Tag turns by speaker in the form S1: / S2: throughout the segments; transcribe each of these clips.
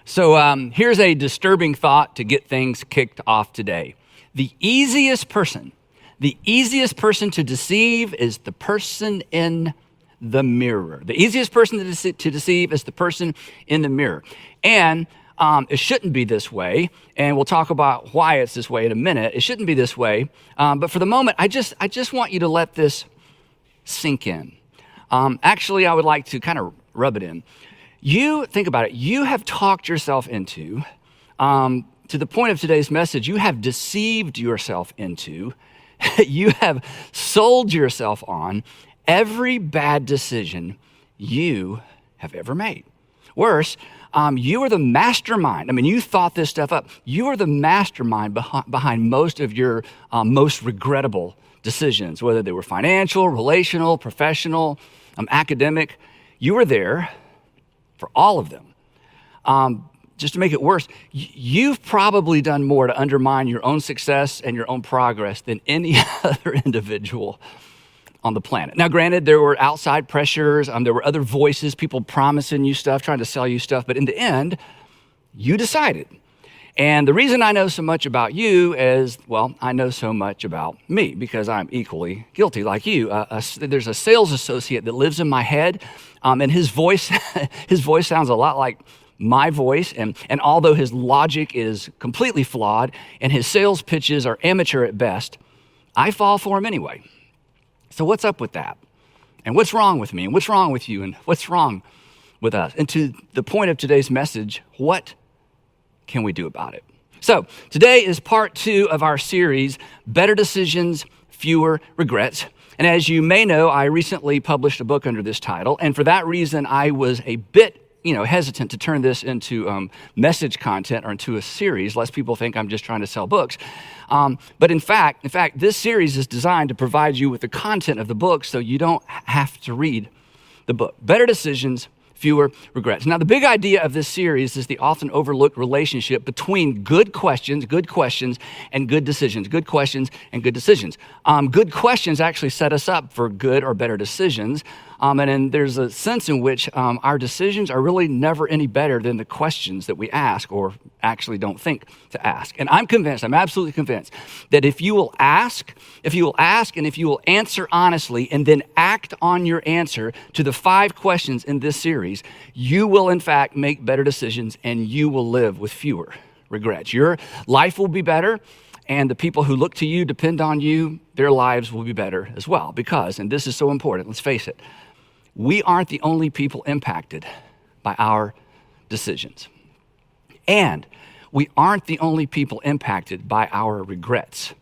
S1: Here's a disturbing thought to get things kicked off today. The easiest person to deceive is the person in the mirror. The easiest person to deceive is the person in the mirror. And it shouldn't be this way, and we'll talk about why it's this way in a minute. It shouldn't be this way, but for the moment, I just want you to let this sink in. Actually, I would like to kind of rub it in. You, think about it, you have talked yourself into, to the point of today's message, you have deceived yourself into, you have sold yourself on every bad decision you have ever made. Worse, you are the mastermind. I mean, you thought this stuff up. You are the mastermind behind most of your most regrettable decisions, whether they were financial, relational, professional, academic. You were there for all of them. Just to make it worse, you've probably done more to undermine your own success and your own progress than any other individual on the planet. Now, granted, there were outside pressures, there were other voices, people promising you stuff, trying to sell you stuff, but in the end, you decided. And the reason I know so much about you is, well, I know so much about me because I'm equally guilty like you. There's a sales associate that lives in my head, and his voice sounds a lot like my voice, and although his logic is completely flawed and his sales pitches are amateur at best, I fall for him anyway. So what's up with that? And what's wrong with me? And what's wrong with you? And what's wrong with us? And to the point of today's message, what can we do about it? So today is part 2 of our series, Better Decisions, Fewer Regrets. And as you may know, I recently published a book under this title. And for that reason, I was a bit hesitant to turn this into message content or into a series, lest people think I'm just trying to sell books. But in fact, this series is designed to provide you with the content of the book so you don't have to read the book. Better decisions, fewer regrets. Now, the big idea of this series is the often overlooked relationship between good questions, and good decisions. Good questions and good decisions. Good questions actually set us up for good or better decisions. And then there's a sense in which our decisions are really never any better than the questions that we ask or actually don't think to ask. And I'm absolutely convinced that if you will ask, and if you will answer honestly and then act on your answer to the 5 questions in this series, you will in fact make better decisions and you will live with fewer regrets. Your life will be better, and the people who look to you, depend on you, their lives will be better as well. Because, and this is so important, let's face it, we aren't the only people impacted by our decisions. And we aren't the only people impacted by our regrets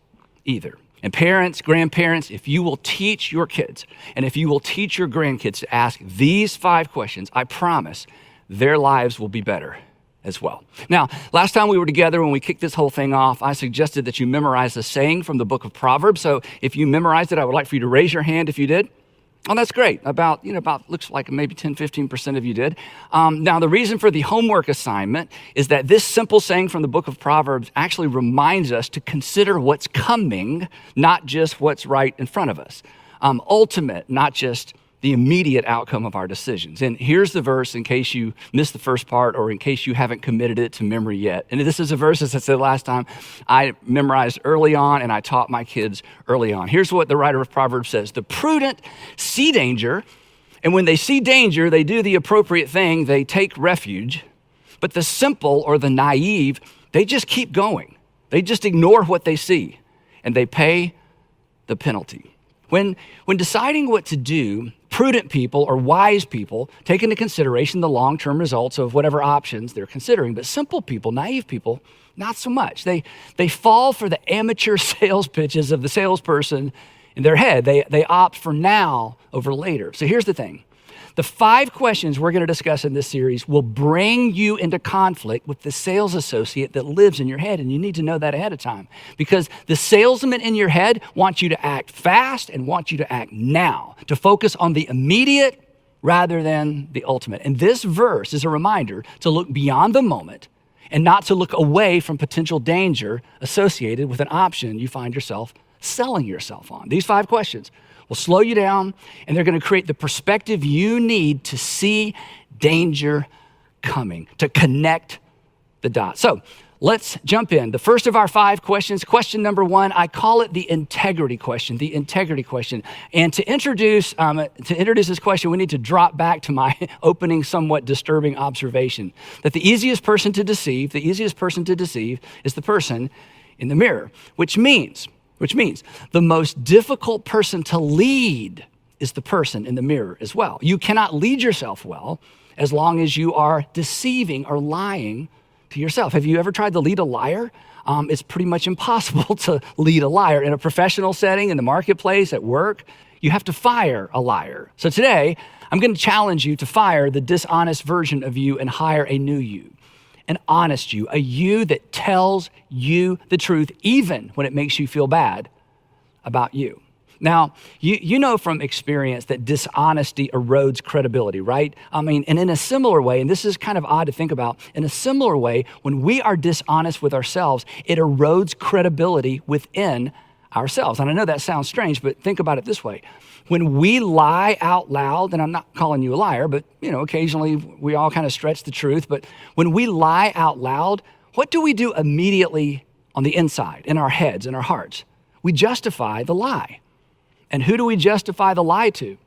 S1: either. And parents, grandparents, if you will teach your kids and if you will teach your grandkids to ask these 5 questions, I promise their lives will be better as well. Now, last time we were together when we kicked this whole thing off, I suggested that you memorize a saying from the book of Proverbs. So if you memorized it, I would like for you to raise your hand if you did. Oh, that's great. About looks like maybe 10, 15% of you did. Now, the reason for the homework assignment is that this simple saying from the book of Proverbs actually reminds us to consider what's coming, not just what's right in front of us. Ultimate, not just the immediate outcome of our decisions. And here's the verse in case you missed the first part or in case you haven't committed it to memory yet. And this is a verse, as I said last time, I memorized early on and I taught my kids early on. Here's what the writer of Proverbs says: the prudent see danger, and when they see danger, they do the appropriate thing, they take refuge. But the simple or the naive, they just keep going. They just ignore what they see and they pay the penalty. When deciding what to do, prudent people or wise people take into consideration the long-term results of whatever options they're considering. But simple people, naive people, not so much. They fall for the amateur sales pitches of the salesperson in their head. They opt for now over later. So here's the thing. The 5 questions we're going to discuss in this series will bring you into conflict with the sales associate that lives in your head, and you need to know that ahead of time because the salesman in your head wants you to act fast and wants you to act now, to focus on the immediate rather than the ultimate. And this verse is a reminder to look beyond the moment and not to look away from potential danger associated with an option you find yourself selling yourself on. These 5 questions will slow you down, and they're going to create the perspective you need to see danger coming, to connect the dot. So let's jump in. The first of our 5 questions, question number 1, I call it the integrity question, the integrity question. And to introduce this question, we need to drop back to my opening, somewhat disturbing observation that the easiest person to deceive is the person in the mirror, which means the most difficult person to lead is the person in the mirror as well. You cannot lead yourself well as long as you are deceiving or lying to yourself. Have you ever tried to lead a liar? It's pretty much impossible to lead a liar in a professional setting, in the marketplace, at work. You have to fire a liar. So today, I'm going to challenge you to fire the dishonest version of you and hire a new you, an honest you, a you that tells you the truth, even when it makes you feel bad about you. Now, you know from experience that dishonesty erodes credibility, right? I mean, and in a similar way, and this is kind of odd to think about, in a similar way, when we are dishonest with ourselves, it erodes credibility within ourselves. And I know that sounds strange, but think about it this way. When we lie out loud, and I'm not calling you a liar, but occasionally we all kind of stretch the truth, but when we lie out loud, what do we do immediately on the inside, in our heads, in our hearts? We justify the lie. And who do we justify the lie to?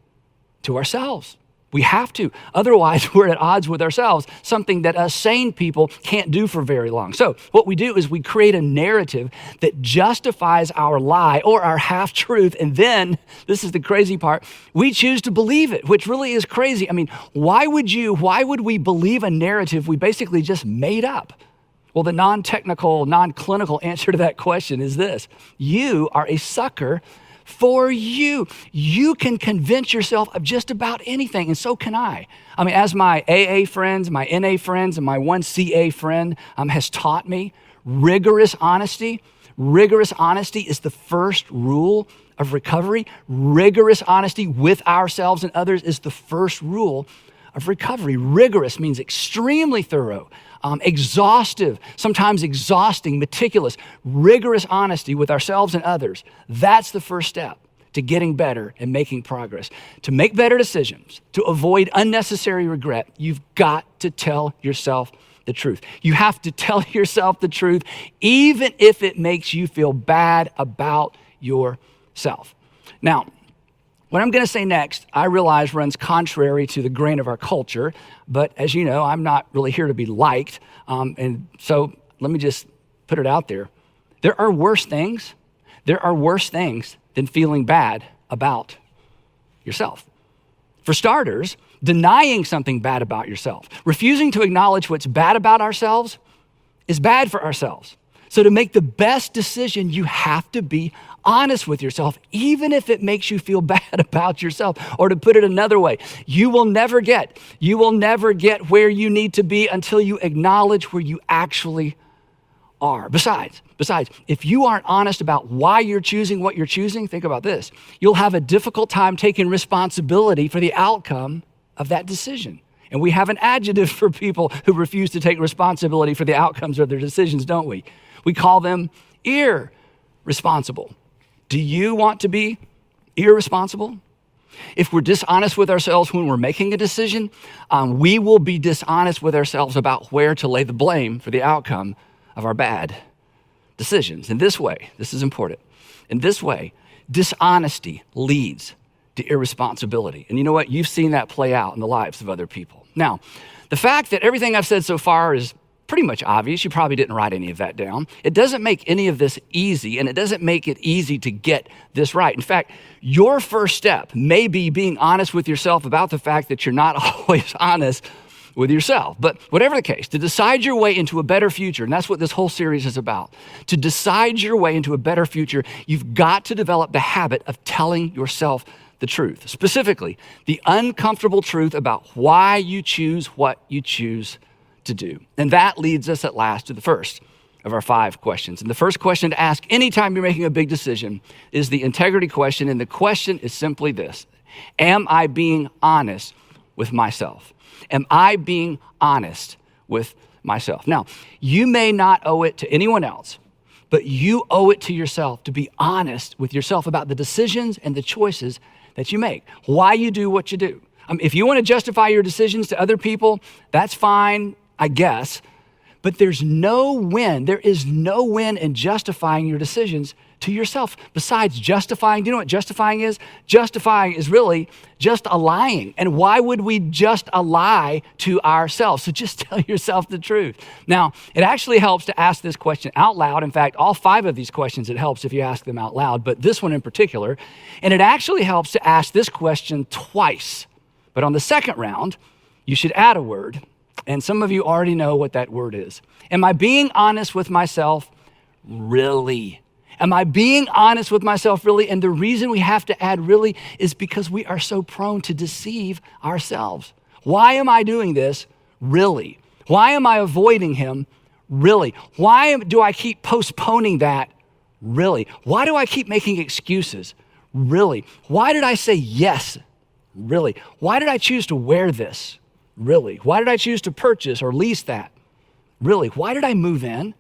S1: To ourselves. We have to. Otherwise, we're at odds with ourselves, something that us sane people can't do for very long. So what we do is we create a narrative that justifies our lie or our half-truth. And then, this is the crazy part, we choose to believe it, which really is crazy. I mean, why would we believe a narrative we basically just made up? Well, the non-technical, non-clinical answer to that question is this. You are a sucker for you. You can convince yourself of just about anything, and so can I. I mean, as my AA friends, my NA friends, and my 1CA friend has taught me, rigorous honesty is the first rule of recovery. Rigorous honesty with ourselves and others is the first rule of recovery. Rigorous means extremely thorough, exhaustive, sometimes exhausting, meticulous, rigorous honesty with ourselves and others. That's the first step to getting better and making progress. To make better decisions, to avoid unnecessary regret, you've got to tell yourself the truth. You have to tell yourself the truth, even if it makes you feel bad about yourself. Now, what I'm going to say next, I realize runs contrary to the grain of our culture, but as you know, I'm not really here to be liked. And so let me just put it out there. There are worse things than feeling bad about yourself. For starters, denying something bad about yourself, refusing to acknowledge what's bad about ourselves is bad for ourselves. So to make the best decision, you have to be honest with yourself, even if it makes you feel bad about yourself. Or to put it another way, you will never get where you need to be until you acknowledge where you actually are. Besides, if you aren't honest about why you're choosing what you're choosing, think about this. You'll have a difficult time taking responsibility for the outcome of that decision. And we have an adjective for people who refuse to take responsibility for the outcomes of their decisions, don't we? We call them irresponsible. Do you want to be irresponsible? If we're dishonest with ourselves when we're making a decision, we will be dishonest with ourselves about where to lay the blame for the outcome of our bad decisions. In this way, this is important. In this way, dishonesty leads to irresponsibility. And you know what? You've seen that play out in the lives of other people. Now, the fact that everything I've said so far is pretty much obvious. You probably didn't write any of that down. It doesn't make any of this easy, and it doesn't make it easy to get this right. In fact, your first step may be being honest with yourself about the fact that you're not always honest with yourself. But whatever the case, to decide your way into a better future, and that's what this whole series is about, to decide your way into a better future, you've got to develop the habit of telling yourself the truth, specifically the uncomfortable truth about why you choose what you choose to do. And that leads us at last to the first of our 5 questions. And the first question to ask anytime you're making a big decision is the integrity question. And the question is simply this: am I being honest with myself? Am I being honest with myself? Now, you may not owe it to anyone else, but you owe it to yourself to be honest with yourself about the decisions and the choices that you make, why you do what you do. If you want to justify your decisions to other people, that's fine, I guess. But there's no win. There is no win in justifying your decisions to yourself. Besides justifying, do you know what justifying is? Justifying is really just a lying. And why would we just a lie to ourselves? So just tell yourself the truth. Now, it actually helps to ask this question out loud. In fact, all 5 of these questions, it helps if you ask them out loud, but this one in particular. And it actually helps to ask this question twice. But on the second round, you should add a word. And some of you already know what that word is. Am I being honest with myself? Really? Am I being honest with myself? Really? And the reason we have to add really is because we are so prone to deceive ourselves. Why am I doing this? Really? Why am I avoiding him? Really? Why do I keep postponing that? Really? Why do I keep making excuses? Really? Why did I say yes? Really? Why did I choose to wear this? Really? Why did I choose to purchase or lease that? Really? Why did I move in?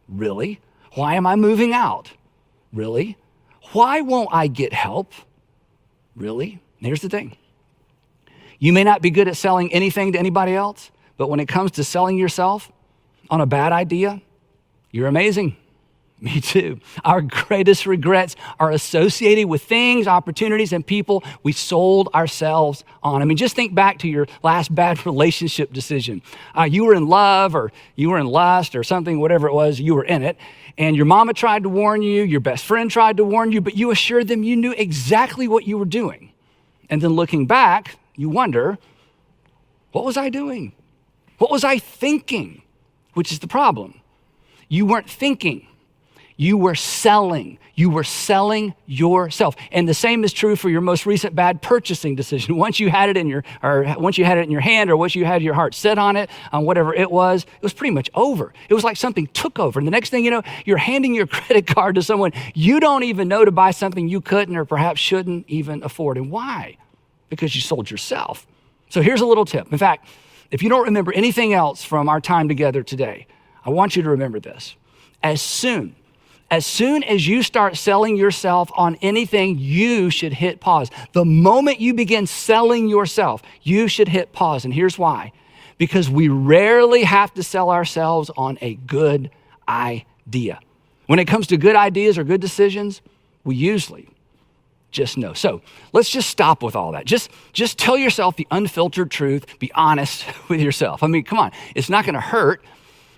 S1: Really? Why am I moving out? Really? Why won't I get help? Really? And here's the thing. You may not be good at selling anything to anybody else, but when it comes to selling yourself on a bad idea, you're amazing. Me too. Our greatest regrets are associated with things, opportunities, and people we sold ourselves on. I mean, just think back to your last bad relationship decision. You were in love or you were in lust or something, whatever it was, you were in it. And your mama tried to warn you, your best friend tried to warn you, but you assured them you knew exactly what you were doing. And then looking back, you wonder, what was I doing? What was I thinking? Which is the problem. You weren't thinking. You were selling. You were selling yourself. And the same is true for your most recent bad purchasing decision. Once you had it in your hand, or once you had your heart set on it, on whatever it was pretty much over. It was like something took over. And the next thing you know, you're handing your credit card to someone you don't even know to buy something you couldn't or perhaps shouldn't even afford. And why? Because you sold yourself. So here's a little tip. In fact, if you don't remember anything else from our time together today, I want you to remember this. As soon as you start selling yourself on anything, you should hit pause. The moment you begin selling yourself, you should hit pause. And here's why. Because we rarely have to sell ourselves on a good idea. When it comes to good ideas or good decisions, we usually just know. So let's just stop with all that. Just tell yourself the unfiltered truth. Be honest with yourself. I mean, come on. It's not going to hurt.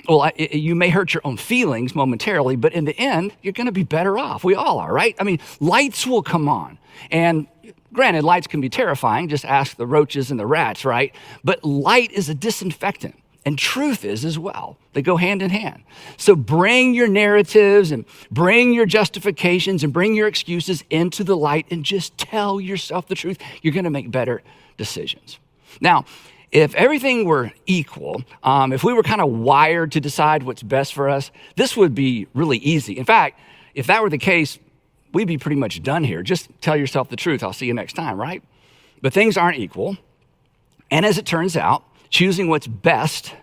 S1: Well, you may hurt your own feelings momentarily, but in the end, you're going to be better off. We all are, right? I mean, lights will come on. And granted, lights can be terrifying. Just ask the roaches and the rats, right? But light is a disinfectant, and truth is as well. They go hand in hand. So bring your narratives and bring your justifications and bring your excuses into the light and just tell yourself the truth. You're going to make better decisions. Now, if everything were equal, if we were kind of wired to decide what's best for us, this would be really easy. In fact, if that were the case, we'd be pretty much done here. Just tell yourself the truth. I'll see you next time, right? But things aren't equal. And as it turns out, choosing what's best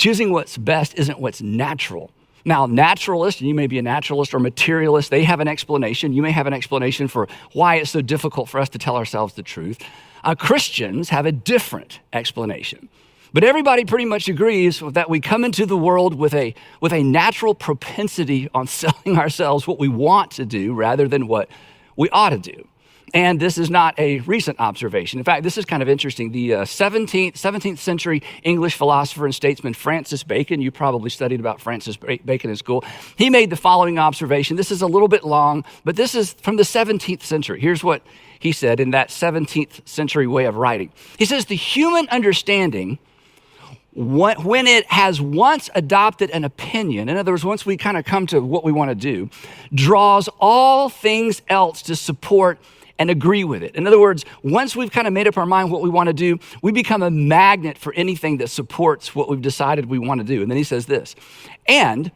S1: isn't what's natural. Now, naturalists, and you may be a naturalist or materialist, they have an explanation. You may have an explanation for why it's so difficult for us to tell ourselves the truth. Christians have a different explanation. But everybody pretty much agrees that we come into the world with a natural propensity on selling ourselves what we want to do rather than what we ought to do. And this is not a recent observation. In fact, this is kind of interesting. The 17th century English philosopher and statesman Francis Bacon, you probably studied about Francis Bacon in school, he made the following observation. This is a little bit long, but this is from the 17th century. Here's what he said in that 17th century way of writing. He says, the human understanding, when it has once adopted an opinion, in other words, once we kind of come to what we want to do, draws all things else to support and agree with it. In other words, once we've kind of made up our mind what we want to do, we become a magnet for anything that supports what we've decided we want to do. And then he says this, and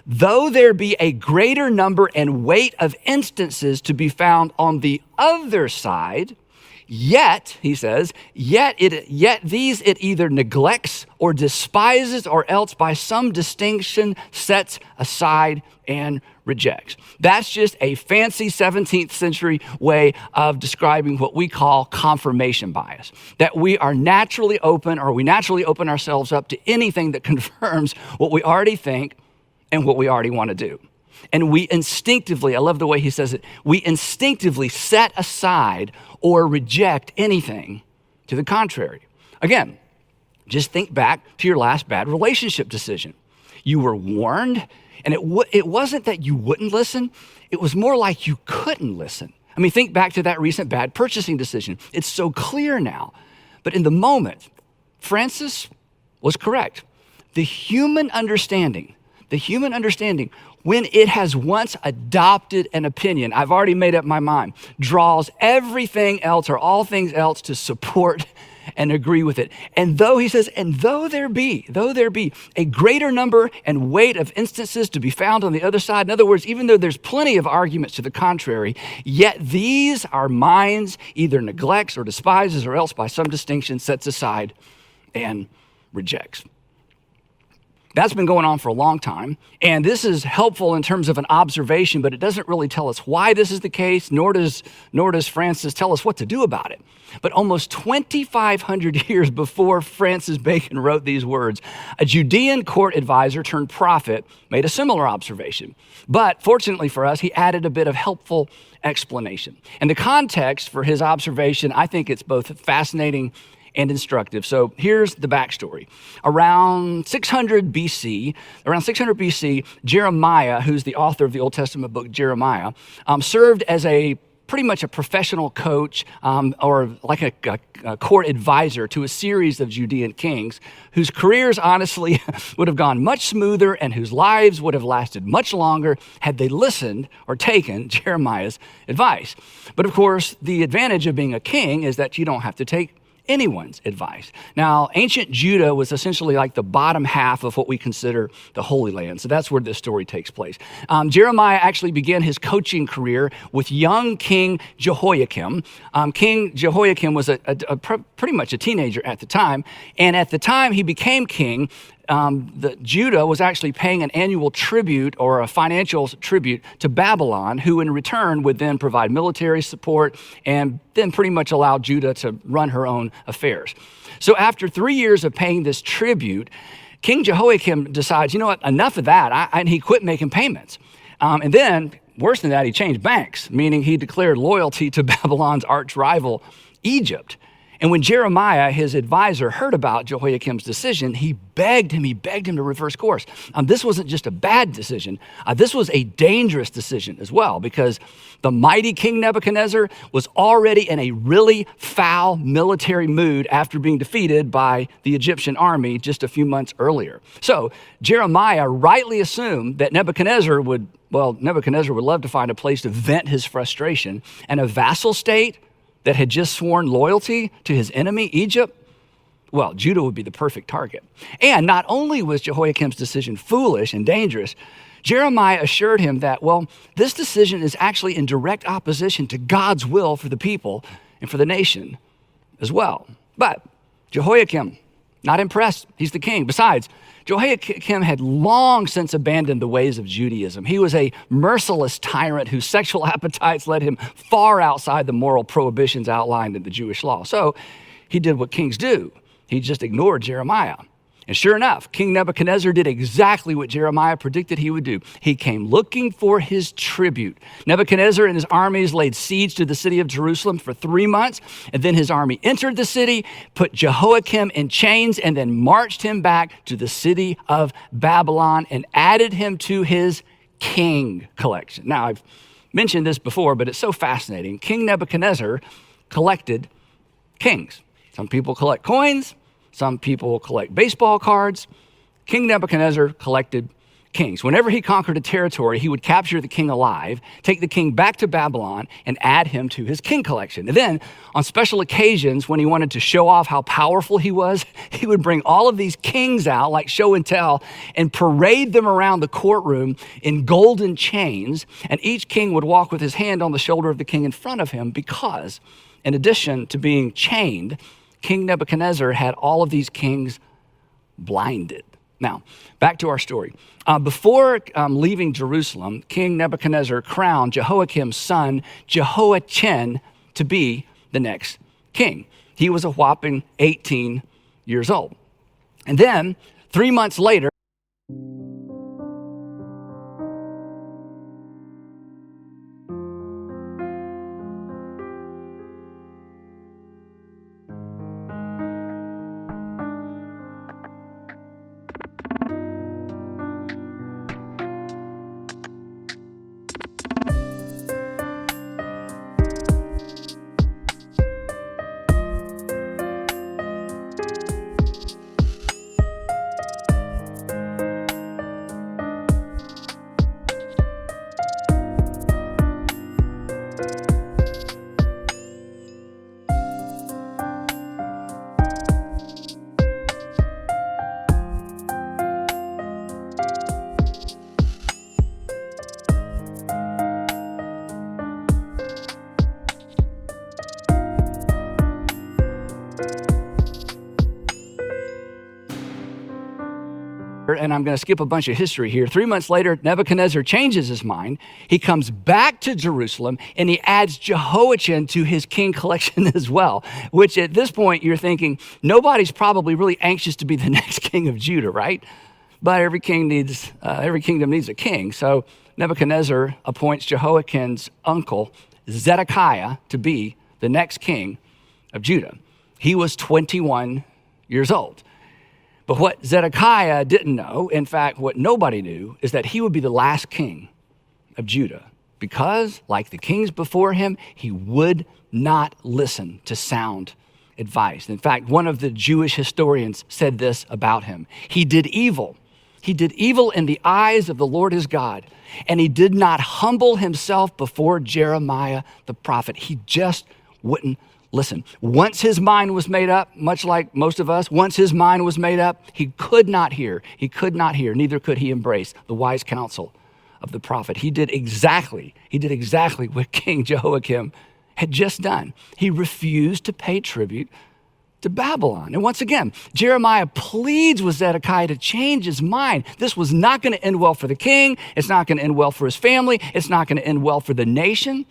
S1: though there be a greater number and weight of instances to be found on the other side, Yet, he says, yet these it either neglects or despises, or else by some distinction sets aside and rejects. That's just a fancy 17th century way of describing what we call confirmation bias, that we are naturally open, or we naturally open ourselves up to anything that confirms what we already think and what we already want to do. And we instinctively, I love the way he says it, we instinctively set aside or reject anything to the contrary. Again, just think back to your last bad relationship decision. You were warned, and it wasn't that you wouldn't listen, it was more like you couldn't listen. I mean, think back to that recent bad purchasing decision. It's so clear now. But in the moment, Francis was correct. The human understanding, when it has once adopted an opinion, I've already made up my mind, draws everything else or all things else to support and agree with it. And though, he says, and though there be a greater number and weight of instances to be found on the other side, in other words, even though there's plenty of arguments to the contrary, yet these our minds either neglects or despises, or else by some distinction sets aside and rejects. That's been going on for a long time, and this is helpful in terms of an observation, but it doesn't really tell us why this is the case, nor does Francis tell us what to do about it. But almost 2,500 years before Francis Bacon wrote these words, a Judean court advisor turned prophet made a similar observation. But fortunately for us, he added a bit of helpful explanation. And the context for his observation, I think it's both fascinating and instructive. So here's the backstory. Around 600 BC, Jeremiah, who's the author of the Old Testament book Jeremiah, served as pretty much a professional coach or like a court advisor to a series of Judean kings whose careers honestly would have gone much smoother and whose lives would have lasted much longer had they listened or taken Jeremiah's advice. But of course, the advantage of being a king is that you don't have to take anyone's advice. Now, ancient Judah was essentially like the bottom half of what we consider the Holy Land. So that's where this story takes place. Jeremiah actually began his coaching career with young King Jehoiakim. King Jehoiakim was pretty much a teenager at the time. And at the time he became king, Judah was actually paying an annual tribute or a financial tribute to Babylon, who in return would then provide military support and then pretty much allow Judah to run her own affairs. So after 3 years of paying this tribute, King Jehoiakim decides, you know what, enough of that, and he quit making payments. And then, worse than that, he changed banks, meaning he declared loyalty to Babylon's arch rival, Egypt. And when Jeremiah, his advisor, heard about Jehoiakim's decision, he begged him to reverse course. This wasn't just a bad decision. This was a dangerous decision as well, because the mighty King Nebuchadnezzar was already in a really foul military mood after being defeated by the Egyptian army just a few months earlier. So Jeremiah rightly assumed that Nebuchadnezzar would love to find a place to vent his frustration, and a vassal state that had just sworn loyalty to his enemy, Egypt, well, Judah would be the perfect target. And not only was Jehoiakim's decision foolish and dangerous, Jeremiah assured him that, this decision is actually in direct opposition to God's will for the people and for the nation as well. But Jehoiakim, not impressed. He's the king. Besides, Jehoiakim had long since abandoned the ways of Judaism. He was a merciless tyrant whose sexual appetites led him far outside the moral prohibitions outlined in the Jewish law. So he did what kings do. He just ignored Jeremiah. And sure enough, King Nebuchadnezzar did exactly what Jeremiah predicted he would do. He came looking for his tribute. Nebuchadnezzar and his armies laid siege to the city of Jerusalem for 3 months, and then his army entered the city, put Jehoiakim in chains, and then marched him back to the city of Babylon and added him to his king collection. Now, I've mentioned this before, but it's so fascinating. King Nebuchadnezzar collected kings. Some people collect coins. Some people collect baseball cards. King Nebuchadnezzar collected kings. Whenever he conquered a territory, he would capture the king alive, take the king back to Babylon, and add him to his king collection. And then, on special occasions, when he wanted to show off how powerful he was, he would bring all of these kings out, like show and tell, and parade them around the courtroom in golden chains. And each king would walk with his hand on the shoulder of the king in front of him because in addition to being chained, King Nebuchadnezzar had all of these kings blinded. Now, back to our story. Before leaving Jerusalem, King Nebuchadnezzar crowned Jehoiakim's son, Jehoiachin, to be the next king. He was a whopping 18 years old. And then, 3 months later, and I'm going to skip a bunch of history here. 3 months later, Nebuchadnezzar changes his mind. He comes back to Jerusalem and he adds Jehoiachin to his king collection as well, which at this point you're thinking, nobody's probably really anxious to be the next king of Judah, right? But every kingdom needs a king. So Nebuchadnezzar appoints Jehoiachin's uncle, Zedekiah, to be the next king of Judah. He was 21 years old. But what Zedekiah didn't know, in fact, what nobody knew, is that he would be the last king of Judah because, like the kings before him, he would not listen to sound advice. In fact, one of the Jewish historians said this about him. He did evil. He did evil in the eyes of the Lord his God, and he did not humble himself before Jeremiah the prophet. He just wouldn't listen. Once his mind was made up, much like most of us, once his mind was made up, he could not hear, neither could he embrace the wise counsel of the prophet. He did exactly what King Jehoiakim had just done. He refused to pay tribute to Babylon. And once again, Jeremiah pleads with Zedekiah to change his mind. This was not going to end well for the king. It's not going to end well for his family. It's not going to end well for the nation.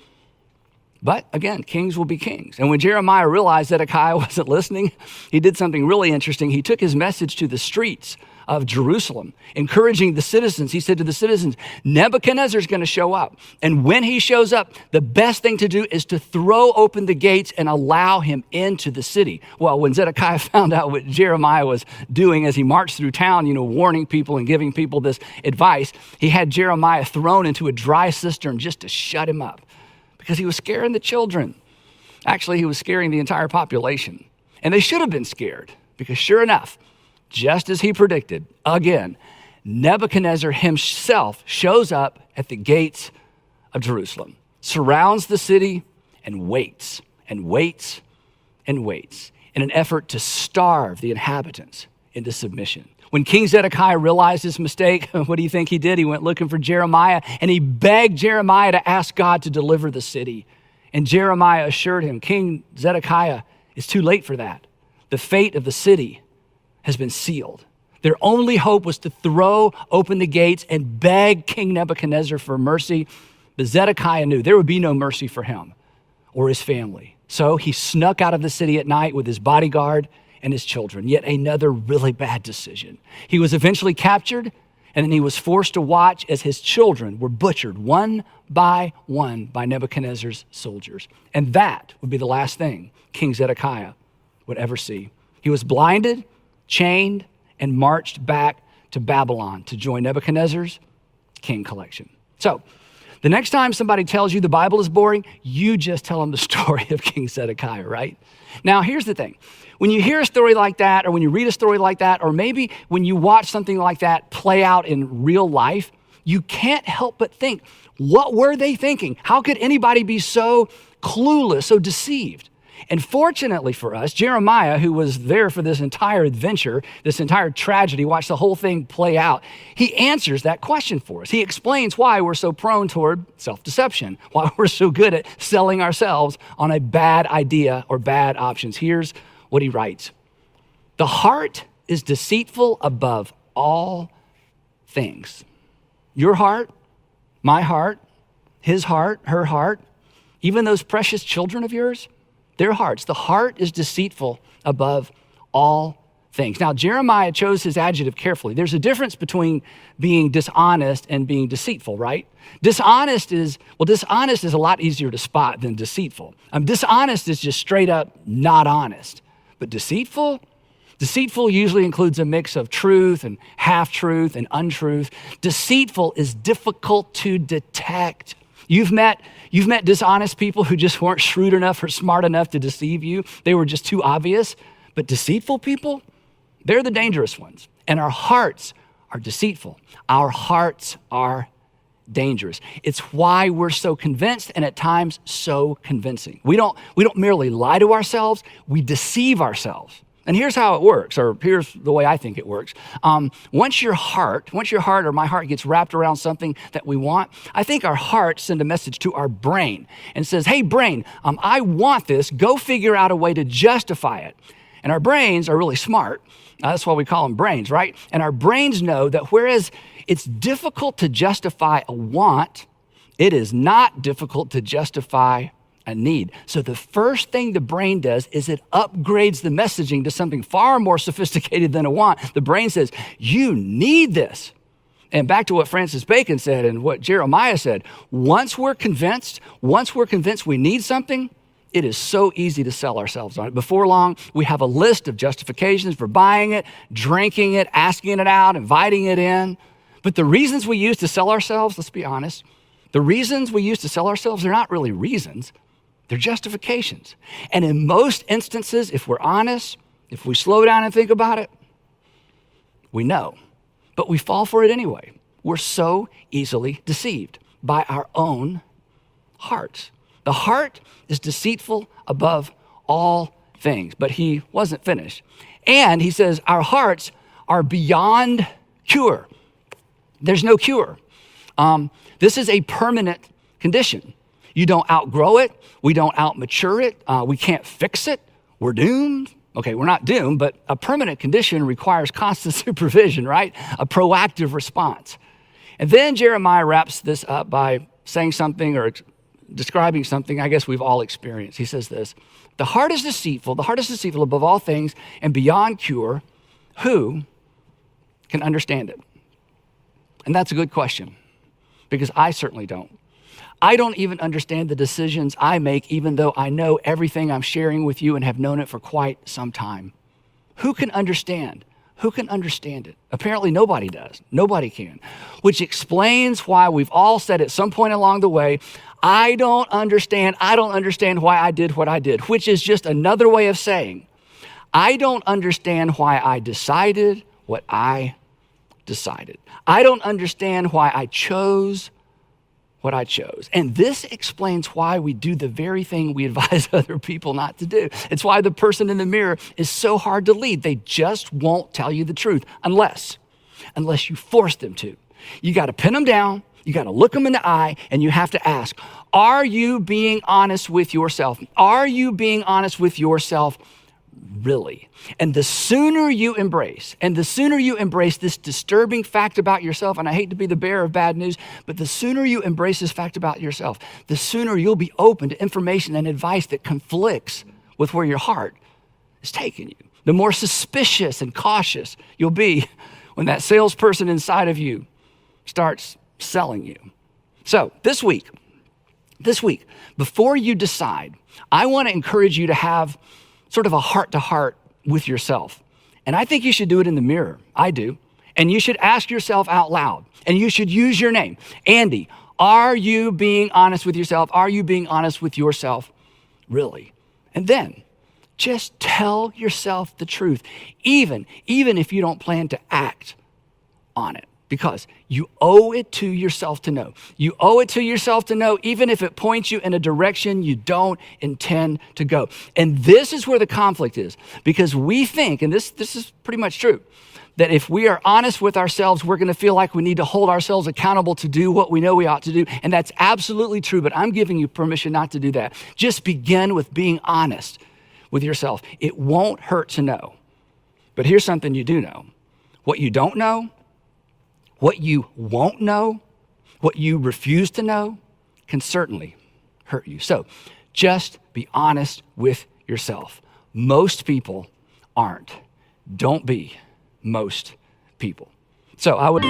S1: But again, kings will be kings. And when Jeremiah realized Zedekiah wasn't listening, he did something really interesting. He took his message to the streets of Jerusalem, encouraging the citizens. He said to the citizens, Nebuchadnezzar's going to show up. And when he shows up, the best thing to do is to throw open the gates and allow him into the city. Well, when Zedekiah found out what Jeremiah was doing as he marched through town, warning people and giving people this advice, he had Jeremiah thrown into a dry cistern just to shut him up, because he was scaring the children. Actually, he was scaring the entire population. And they should have been scared, because sure enough, just as he predicted, again, Nebuchadnezzar himself shows up at the gates of Jerusalem, surrounds the city, and waits, and waits, and waits in an effort to starve the inhabitants into submission. When King Zedekiah realized his mistake, what do you think he did? He went looking for Jeremiah, and he begged Jeremiah to ask God to deliver the city. And Jeremiah assured him, King Zedekiah, it's too late for that. The fate of the city has been sealed. Their only hope was to throw open the gates and beg King Nebuchadnezzar for mercy. But Zedekiah knew there would be no mercy for him or his family. So he snuck out of the city at night with his bodyguard and his children. Yet another really bad decision. He was eventually captured, and then he was forced to watch as his children were butchered one by Nebuchadnezzar's soldiers. And that would be the last thing King Zedekiah would ever see. He was blinded, chained, and marched back to Babylon to join Nebuchadnezzar's king collection. So, the next time somebody tells you the Bible is boring, you just tell them the story of King Zedekiah, right? Now, here's the thing. When you hear a story like that, or when you read a story like that, or maybe when you watch something like that play out in real life, you can't help but think, what were they thinking? How could anybody be so clueless, so deceived? And fortunately for us, Jeremiah, who was there for this entire adventure, this entire tragedy, watched the whole thing play out, he answers that question for us. He explains why we're so prone toward self-deception, why we're so good at selling ourselves on a bad idea or bad options. Here's what he writes. The heart is deceitful above all things. Your heart, my heart, his heart, her heart, even those precious children of yours, their hearts. The heart is deceitful above all things. Now, Jeremiah chose his adjective carefully. There's a difference between being dishonest and being deceitful, right? Dishonest is a lot easier to spot than deceitful. Dishonest is just straight up not honest. But deceitful usually includes a mix of truth and half-truth and untruth. Deceitful is difficult to detect. You've met dishonest people who just weren't shrewd enough or smart enough to deceive you. They were just too obvious. But deceitful people, they're the dangerous ones. And our hearts are deceitful. Our hearts are dangerous. It's why we're so convinced and at times so convincing. We don't merely lie to ourselves, we deceive ourselves. And here's how it works, or here's the way I think it works. Once your heart or my heart gets wrapped around something that we want, I think our heart sends a message to our brain and says, hey, brain, I want this. Go figure out a way to justify it. And our brains are really smart. That's why we call them brains, right? And our brains know that whereas it's difficult to justify a want, it is not difficult to justify a need. So the first thing the brain does is it upgrades the messaging to something far more sophisticated than a want. The brain says, you need this. And back to what Francis Bacon said and what Jeremiah said, once we're convinced we need something, it is so easy to sell ourselves on it. Before long, we have a list of justifications for buying it, drinking it, asking it out, inviting it in. But the reasons we use to sell ourselves, let's be honest, the reasons we use to sell ourselves, they're not really reasons. They're justifications. And in most instances, if we're honest, if we slow down and think about it, we know. But we fall for it anyway. We're so easily deceived by our own hearts. The heart is deceitful above all things. But he wasn't finished. And he says, our hearts are beyond cure. There's no cure. This is a permanent condition. You don't outgrow it. We don't outmature it. We can't fix it. We're doomed. Okay, we're not doomed, but a permanent condition requires constant supervision, right? A proactive response. And then Jeremiah wraps this up by saying something or describing something I guess we've all experienced. He says this, the heart is deceitful above all things and beyond cure. Who can understand it? And that's a good question because I certainly don't. I don't even understand the decisions I make, even though I know everything I'm sharing with you and have known it for quite some time. Who can understand? Who can understand it? Apparently nobody does. Nobody can. Which explains why we've all said at some point along the way, I don't understand why I did what I did, which is just another way of saying, I don't understand why I decided what I decided. I don't understand why I chose what I chose. And this explains why we do the very thing we advise other people not to do. It's why the person in the mirror is so hard to lead. They just won't tell you the truth unless you force them to. You got to pin them down, you got to look them in the eye, and you have to ask, are you being honest with yourself? Are you being honest with yourself really? And the sooner you embrace this disturbing fact about yourself, and I hate to be the bearer of bad news, but the sooner you embrace this fact about yourself, the sooner you'll be open to information and advice that conflicts with where your heart is taking you. The more suspicious and cautious you'll be when that salesperson inside of you starts selling you. So this week, before you decide, I want to encourage you to have sort of a heart-to-heart with yourself. And I think you should do it in the mirror. I do. And you should ask yourself out loud. And you should use your name. Andy, are you being honest with yourself? Are you being honest with yourself? Really? And then just tell yourself the truth, even if you don't plan to act on it. Because you owe it to yourself to know. You owe it to yourself to know, even if it points you in a direction you don't intend to go. And this is where the conflict is, because we think, and this is pretty much true, that if we are honest with ourselves, we're going to feel like we need to hold ourselves accountable to do what we know we ought to do. And that's absolutely true, but I'm giving you permission not to do that. Just begin with being honest with yourself. It won't hurt to know. But here's something you do know. What you don't know, what you won't know, what you refuse to know can certainly hurt you. So just be honest with yourself. Most people aren't. Don't be most people. So I would...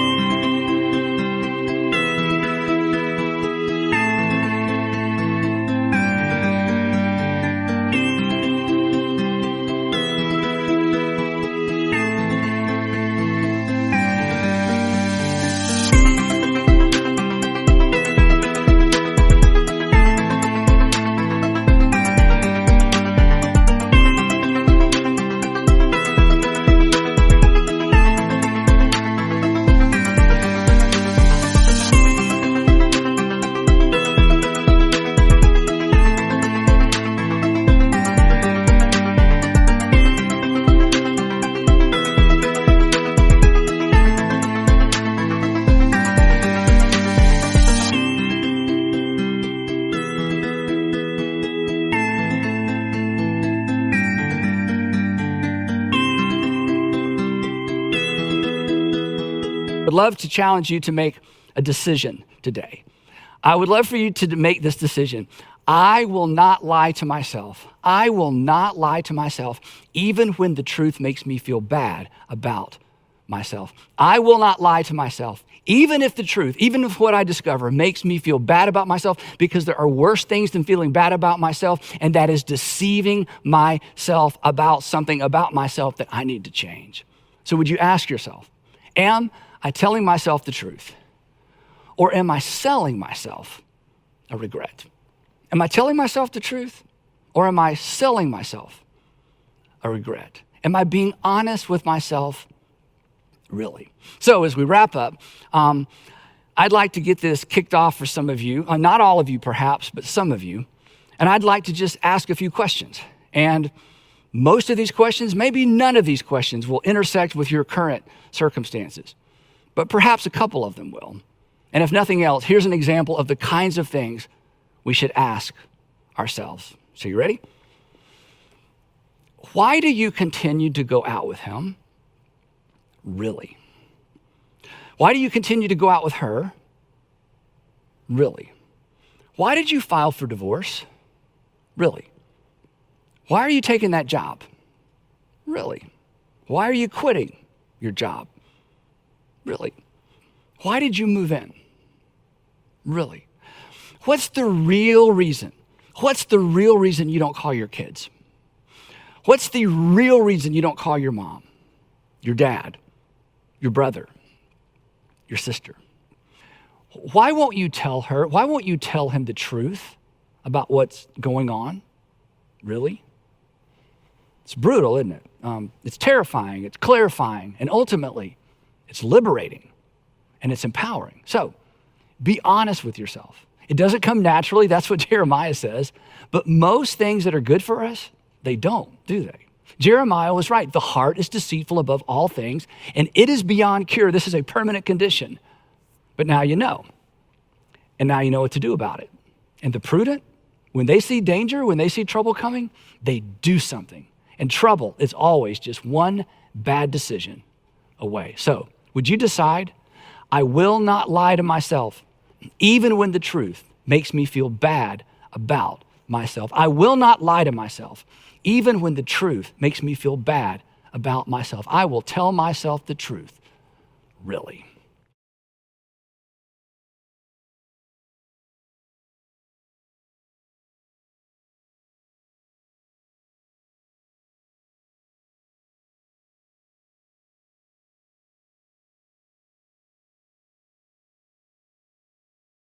S1: would love to challenge you to make a decision today. I would love for you to make this decision. I will not lie to myself. I will not lie to myself, even when the truth makes me feel bad about myself. I will not lie to myself, even if the truth, even if what I discover makes me feel bad about myself, because there are worse things than feeling bad about myself, and that is deceiving myself about something about myself that I need to change. So would you ask yourself, am I telling myself the truth? Or am I selling myself a regret? Am I telling myself the truth? Or am I selling myself a regret? Am I being honest with myself, really? So as we wrap up, I'd like to get this kicked off for some of you, not all of you perhaps, but some of you. And I'd like to just ask a few questions. And most of these questions, maybe none of these questions will intersect with your current circumstances, but perhaps a couple of them will. And if nothing else, here's an example of the kinds of things we should ask ourselves. So you ready? Why do you continue to go out with him? Really? Why do you continue to go out with her? Really? Why did you file for divorce? Really? Why are you taking that job? Really? Why are you quitting your job? Really? Why did you move in? Really? What's the real reason? What's the real reason you don't call your kids? What's the real reason you don't call your mom, your dad, your brother, your sister? Why won't you tell her? Why won't you tell him the truth about what's going on? Really? It's brutal, isn't it? It's terrifying, it's clarifying, and ultimately, it's liberating and it's empowering. So be honest with yourself. It doesn't come naturally. That's what Jeremiah says. But most things that are good for us, they don't, do they? Jeremiah was right. The heart is deceitful above all things, and it is beyond cure. This is a permanent condition. But now you know. And now you know what to do about it. And the prudent, when they see danger, when they see trouble coming, they do something. And trouble is always just one bad decision away. So would you decide, I will not lie to myself, even when the truth makes me feel bad about myself. I will not lie to myself, even when the truth makes me feel bad about myself. I will tell myself the truth, really.